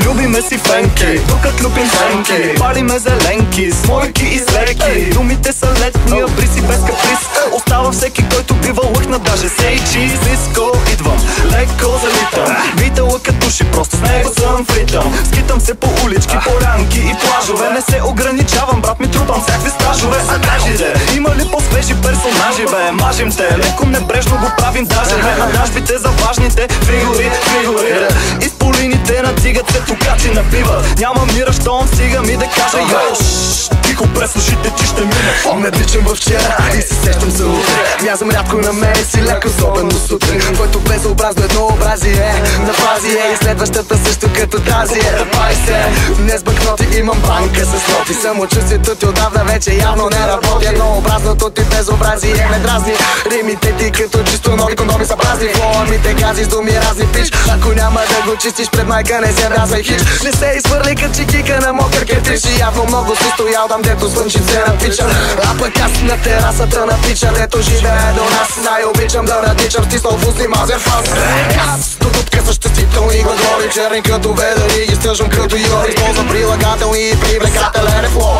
Любиме си фенки, докато любим фенки. Палиме зеленки, смойки и слеки. Думите са летни, а бриси без каприз. Остава всеки, който бива лъхна, даже сей чиз. Диско идвам, леко залитам. Бита лъка души, просто с него съм в ритъм. Скитам се по улички, полянки и плажове. Не се ограничавам, брат ми, трупам всякакви стажове. А кажете, има ли по-свежи персонажи, бе? Мажим те, леко небрежно го правим даже, бе. На дажбите за важните фигури, и с полините натигат се покачи на пива. Няма мира, щом стигам и да кажа йоу. Тихо през ушите, ти ще мине. Не тичам във вчера и се сещам за утре. Мязам рядко на мен си леко, особено сутрин. Твоето безобразно еднообразие на фази е и следващата също като тази е. Тъпай се, не с банкноти, имам банка с ноти. Самочувствието ти отдавна вече явно не работи. Еднообразното ти безобразие ме дразни. Римите ти като чисто нови кондоми са празни. Флоа ми те гази с думи разни пич. Ако няма да го чистиш пред майка, не се врязай хич. Не се изхвърли като чекика на мокър кетиш. И явно много си стоял там, дето слънчице напича. А пък аз на терасата на пича, дето живее до нас. Най-обичам да надичам, стиснал в устни мазер фас. Аз до дупка съществителни глаголи, черни като ведъри, ги стъжвам като йори. Използвам прилагателни и привлекателен е флоа.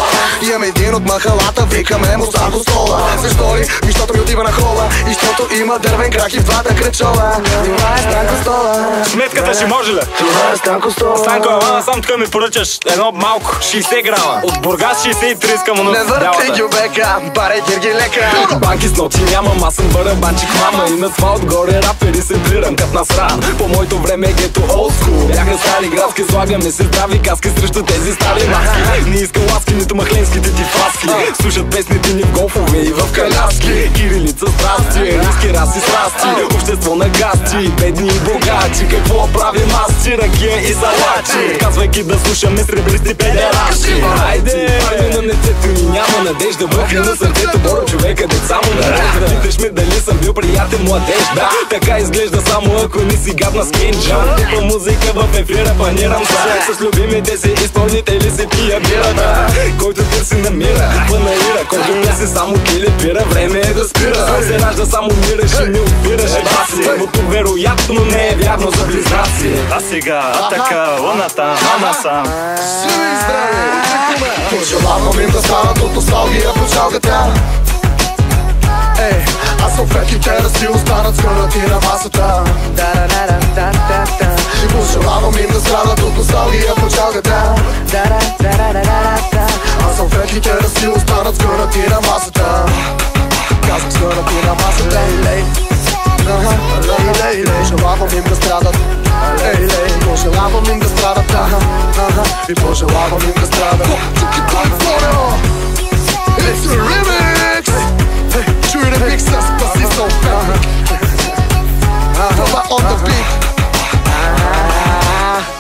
Имам един от махалата, викаме му Станко Стола. Защо ли? Защото ми отива на хола. И защото има дървен крак и в двата кръчола. Това е Станко Стола. Сметката ще може ли? Това е Станко Стола. Станко, ама сам тук ми поръчаш едно малко, 60 грама. От Бургас 63 искам на не върти гюбека, баре гиргилека. Банки с ноти нямам, аз съм барабанчик мама. И на това отгоре рапери се брирам кът насран. По моето време е гето олд скул. Бяха стари градски, слагаме се здрави каски срещу тези стари маски. Не искам ласки, нито махленските ти фаски. Слушат песните ни в голфове и в каляски. Кирилица страсти, ниски раси страсти. Общество на гасти, бедни и богати. Какво правим аз, чиракия и салачи? Казвайки да слушаме сребристи педераши. Хайде, пари на нецето и няма надежда. Бъхи на сърцето, боро човека, деца му нарежда. Питаш ме дали съм бил приятен младеж. Да, така изглежда само ако не си гадна с кенджан. Типа музика в ефира, планирам са. С любимите си изпълнители си пия бирата. Който търси намира, панаира. Който не си само кили пира, време е да спира. Се ражда само мираш и не опираш баси. Първото вероятно не е вярно за близнаци. А сега, атака, луната, мама сам. Живи и здраве! Пожелавам им да станат от носталгия по чалката. Ей, аз съм фетките да си останат скърнати на масата. И пожелавам им да станат от носталгия по чалката. Аз съм фетките да си останат скърнати на масата. Казах скърнати на масата. Пожелавам им да страдат. Пожелавам им да страдат. И пожелавам им да страдат.